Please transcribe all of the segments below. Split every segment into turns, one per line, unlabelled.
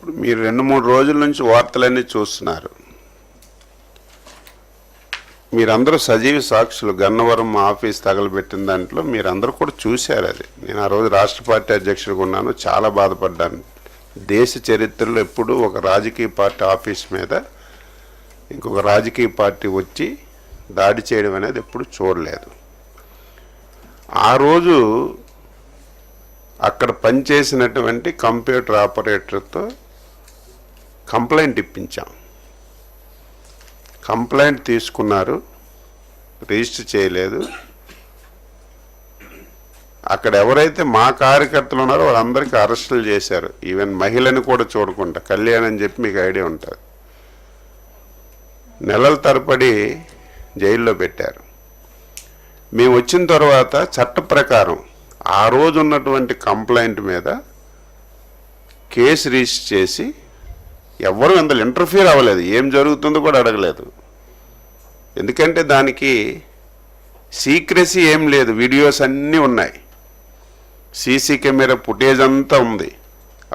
ఇప్పుడు మీరు 2-3 రోజుల నుంచి వార్తలన్నీ చూస్తున్నారు. మీరందరూ సజీవ సాక్షులు. గన్నవరం ఆఫీస్ తగలబెట్టిన దాంట్లో మీరందరూ కూడా చూశారు. అది నేను ఆ రోజు రాష్ట్ర పార్టీ అధ్యక్షుడిగా ఉన్నాను. చాలా బాధపడ్డాను. దేశ చరిత్రలో ఎప్పుడూ ఒక రాజకీయ పార్టీ ఆఫీస్ మీద ఇంకొక రాజకీయ పార్టీ వచ్చి దాడి చేయడం అనేది ఎప్పుడు చూడలేదు. ఆ రోజు అక్కడ పనిచేసినటువంటి కంప్యూటర్ ఆపరేటర్తో కంప్లైంట్ ఇప్పించాం. కంప్లైంట్ తీసుకున్నారు, రిజిస్టర్ చేయలేదు. అక్కడ ఎవరైతే మా కార్యకర్తలు ఉన్నారో వాళ్ళందరికీ అరెస్టులు చేశారు. ఈవెన్ మహిళని కూడా చూడకుండా. కళ్యాణ్ అని చెప్పి మీకు ఐడియా ఉంటుంది. నెలల తరబడి జైల్లో పెట్టారు. మేము వచ్చిన తర్వాత చట్ట ప్రకారం ఆ రోజు ఉన్నటువంటి కంప్లైంట్ మీద కేసు రిజిస్టర్ చేసి ఎవరు అందులో ఇంటర్ఫియర్ అవ్వలేదు. ఏం జరుగుతుందో కూడా అడగలేదు. ఎందుకంటే దానికి సీక్రెసీ ఏం లేదు. వీడియోస్ అన్నీ ఉన్నాయి, సీసీ కెమెరా ఫుటేజ్ అంతా ఉంది.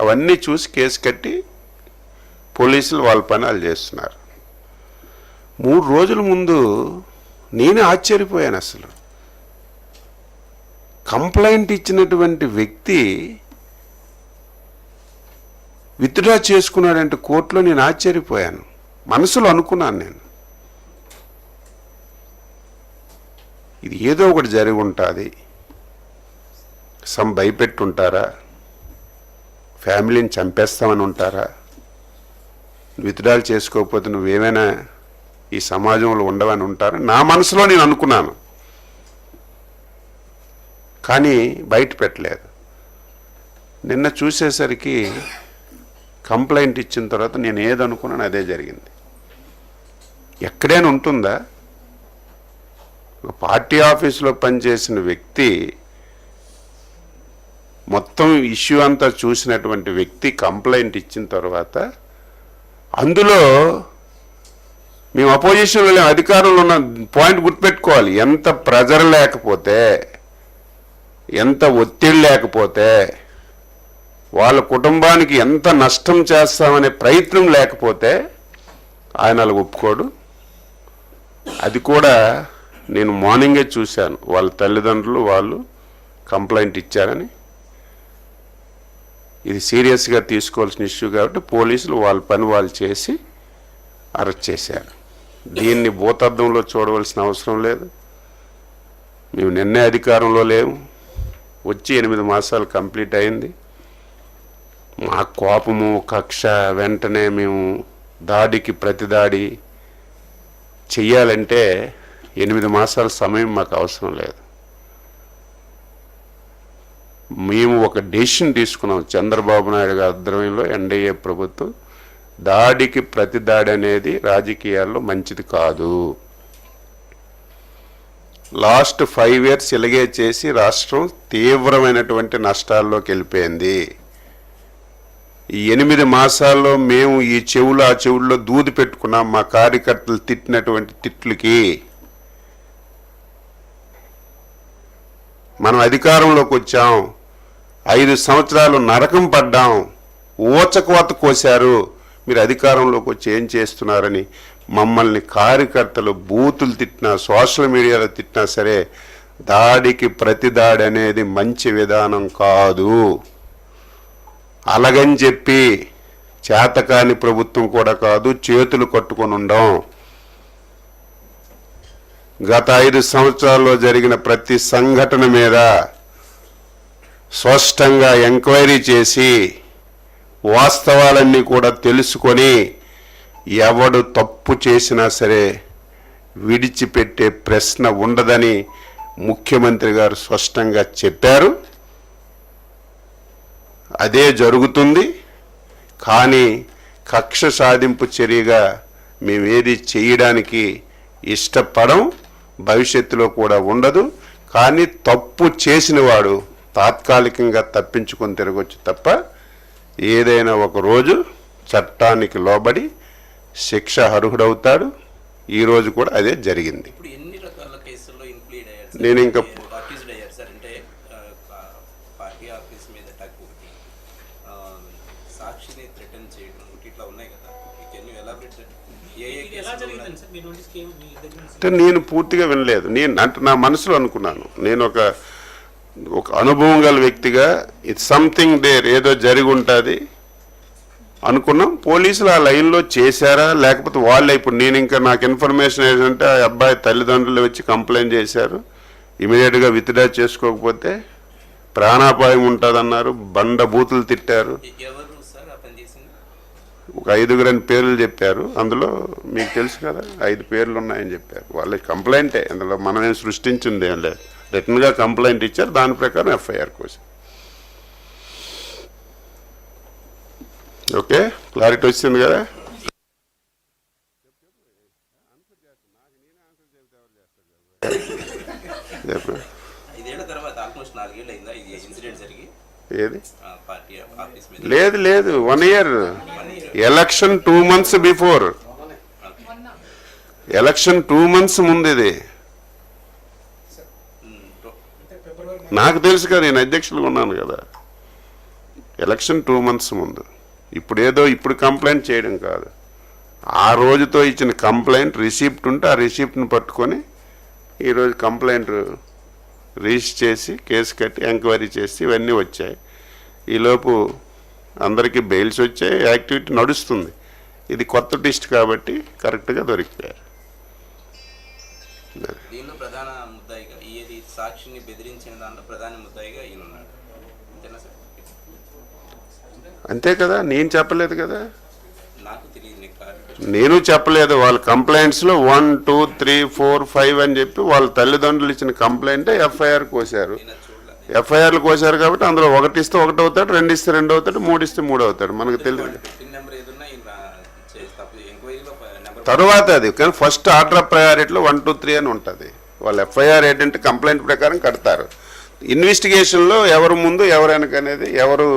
అవన్నీ చూసి కేసు కట్టి పోలీసులు వాళ్ళ పని వాళ్ళు చేస్తున్నారు. 3 రోజుల ముందు నేనే ఆశ్చర్యపోయాను. అసలు కంప్లైంట్ ఇచ్చినటువంటి వ్యక్తి విత్డ్రా చేసుకున్నాడంటే కోర్టులో నేను ఆశ్చర్యపోయాను. మనసులో అనుకున్నాను నేను, ఇది ఏదో ఒకటి జరిగి ఉంటుంది. భయపెట్టుంటారా, ఫ్యామిలీని చంపేస్తామని ఉంటారా, విత్డ్రాలు చేసుకోకపోతే నువ్వేమైనా ఈ సమాజంలో ఉండవని ఉంటారా, నా మనసులో నేను అనుకున్నాను. కానీ బయట పెట్టలేదు. నిన్న చూసేసరికి కంప్లైంట్ ఇచ్చిన తర్వాత నేను ఏదనుకున్నాను అదే జరిగింది. ఎక్కడైనా ఉంటుందా? ఒక పార్టీ ఆఫీసులో పనిచేసిన వ్యక్తి, మొత్తం ఇష్యూ అంతా చూసినటువంటి వ్యక్తి కంప్లైంట్ ఇచ్చిన తర్వాత అందులో మేము అపోజిషన్లో అధికారంలో ఉన్న పాయింట్ గుర్తుపెట్టుకోవాలి. ఎంత ప్రెజర్ లేకపోతే, ఎంత ఒత్తిడి లేకపోతే, వాళ్ళ కుటుంబానికి ఎంత నష్టం చేస్తామనే ప్రయత్నం లేకపోతే ఆయన అలా ఒప్పుకోడు. అది కూడా నేను మార్నింగే చూశాను. వాళ్ళ తల్లిదండ్రులు వాళ్ళు కంప్లైంట్ ఇచ్చారని, ఇది సీరియస్గా తీసుకోవాల్సిన ఇష్యూ కాబట్టి పోలీసులు వాళ్ళ పని వాళ్ళు చేసి అరెస్ట్ చేశారు. దీన్ని భూతద్దంలో చూడవలసిన అవసరం లేదు. మేము నిన్నే అధికారంలో లేము, వచ్చి 8 మాసాలు కంప్లీట్ అయింది. మా కోపము కక్ష వెంటనే మేము దాడికి ప్రతిదాడి చెయ్యాలంటే 8 మాసాల సమయం మాకు అవసరం లేదు. మేము ఒక డెసిషన్ తీసుకున్నాం. చంద్రబాబు నాయుడు గారి ఆధ్వర్యంలో ఎన్డీఏ ప్రభుత్వం దాడికి ప్రతిదాడి అనేది రాజకీయాల్లో మంచిది కాదు. లాస్ట్ 5 years ఇలాగే చేసి రాష్ట్రం తీవ్రమైనటువంటి నష్టాల్లోకి వెళ్ళిపోయింది. ఈ 8 మాసాల్లో మేము ఈ ఆ చెవుల్లో దూది పెట్టుకున్నాం. మా కార్యకర్తలు తిట్టినటువంటి తిట్లకి మనం అధికారంలోకి వచ్చాం. 5 సంవత్సరాలు నరకం పడ్డాం. ఊచకోత కోశారు. మీరు అధికారంలోకి వచ్చి ఏం చేస్తున్నారని మమ్మల్ని కార్యకర్తలు బూతులు తిట్టినా, సోషల్ మీడియాలో తిట్టినా సరే దాడికి ప్రతిదాడి అనేది మంచి విధానం కాదు. అలాగని చెప్పి చేతకాని ప్రభుత్వం కూడా కాదు, చేతులు కట్టుకొని ఉండం. గత 5 సంవత్సరాల్లో జరిగిన ప్రతి సంఘటన మీద స్పష్టంగా ఎంక్వైరీ చేసి వాస్తవాలన్నీ కూడా తెలుసుకొని ఎవడు తప్పు చేసినా సరే విడిచిపెట్టే ప్రశ్న ఉండదని ముఖ్యమంత్రి గారు స్పష్టంగా చెప్పారు. అదే జరుగుతుంది. కానీ కక్ష సాధింపు చర్యగా మేమేది చేయడానికి ఇష్టపడం, భవిష్యత్తులో కూడా ఉండదు. కానీ తప్పు చేసిన వాడు తాత్కాలికంగా తప్పించుకొని తిరగొచ్చు తప్ప ఏదైనా ఒక రోజు చట్టానికి లోబడి శిక్ష అర్హుడవుతాడు. ఈరోజు కూడా అదే జరిగింది. నేను ఇంకా
సాక్షిని థ్రెటన్ ఇట్లా ఉన్నాయి కదా, కెన్ యూ ఎలాబరేట్ ఏ
ఎలా జరిగింది సార్ మీ నోటీస్ కి మీ దగ్గర నుంచి?
అంటే నేను పూర్తిగా వినలేదు. నేను అంటే నా మనసులో అనుకున్నాను, నేను ఒక అనుభవం గల వ్యక్తిగా ఇట్స్ సంథింగ్ దేర్, ఏదో జరిగి ఉంటుంది అనుకున్నాం. పోలీసులు ఆ లైన్లో చేశారా లేకపోతే వాళ్ళే, ఇప్పుడు నేను ఇంకా నాకు ఇన్ఫర్మేషన్ ఏంటంటే ఆ అబ్బాయి తల్లిదండ్రులు వచ్చి కంప్లైంట్ చేశారు, ఇమీడియట్గా విత్డ్రా చేసుకోకపోతే ప్రాణాపాయం ఉంటుందన్నారు, బండ బూతులు తిట్టారు.
ఎవరు సార్ ఆ పని చేసింది?
ఒక 5 పేర్లు చెప్పారు, అందులో మీకు తెలుసు కదా 5 పేర్లు ఉన్నాయని చెప్పారు. వాళ్ళ కంప్లైంటే, అందులో మనమేం సృష్టించింది ఏం లేదు, రిటర్న్గా కంప్లైంట్ ఇచ్చారు, దాని ప్రకారం ఎఫ్ఐఆర్ కోసం. ఓకే, క్లారిటీ వచ్చింది కదా.
ఐదేళ్ల తర్వాత ఆల్మోస్ట్ 4 ఏళ్ళు అయిందా ఇది ఇన్సిడెంట్ జరిగి?
ఏది
పార్టీ ఆఫీస్ మీద
లేదు లేదు, 1 year. Election 2 months before, election 2 months ముందు ఇది. నాకు తెలుసు కదా, నేను అధ్యక్షులుగా ఉన్నాను కదా. ఎలక్షన్ 2 months ముందు. ఇప్పుడు ఏదో ఇప్పుడు కంప్లైంట్ చేయడం కాదు, ఆ రోజుతో ఇచ్చిన కంప్లైంట్ రిసిప్ట్ ఉంటే ఆ రిసిప్ట్ని పట్టుకొని ఈరోజు కంప్లైంట్ రిజిస్టర్ చేసి కేసు కట్టి ఎంక్వైరీ చేసి ఇవన్నీ వచ్చాయి. ఈలోపు అందరికీ బెయిల్స్ వచ్చాయి, యాక్టివిటీ నడుస్తుంది. ఇది కొత్త లిస్ట్ కాబట్టి కరెక్ట్గా దొరికిపోయారు.
దీనిలో ప్రధాన ముద్దాయిగా ఈ సాక్షిని బెదిరించిన దాంట్లో ప్రధాన ముద్దాయిగా ఈయన ఉన్నాడు, అంతేనా సార్?
అంతే కదా, నేను చెప్పలేదు కదా,
నాకు తెలియదు, నీకు
నేను చెప్పలేదు. వాళ్ళ కంప్లైంట్స్లో 1, 2, 3, 4, 5 అని చెప్పి వాళ్ళ తల్లిదండ్రులు ఇచ్చిన కంప్లైంట్ ఎఫ్ఐఆర్ కోశారు. ఎఫ్ఐఆర్లు కోశారు కాబట్టి అందులో 1 ఇస్తే 1 అవుతాడు, 2 ఇస్తే 2 అవుతాడు, 3 ఇస్తే 3 అవుతాడు. మనకు తెలియదు తర్వాత అది. కానీ ఫస్ట్ ఆర్డర్ ఆఫ్ ప్రయారిటీలో 1, 2, 3 అని ఉంటుంది. వాళ్ళు ఎఫ్ఐఆర్ ఏంటంటే కంప్లైంట్ ప్రకారం కడతారు. ఇన్వెస్టిగేషన్లో ఎవరు ముందు ఎవరు వెనక అనేది, ఎవరు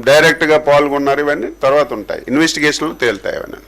డైరెక్ట్గా పాల్గొన్నారు, ఇవన్నీ తర్వాత ఉంటాయి, ఇన్వెస్టిగేషన్లో తేలుతాయి అవన్నీ.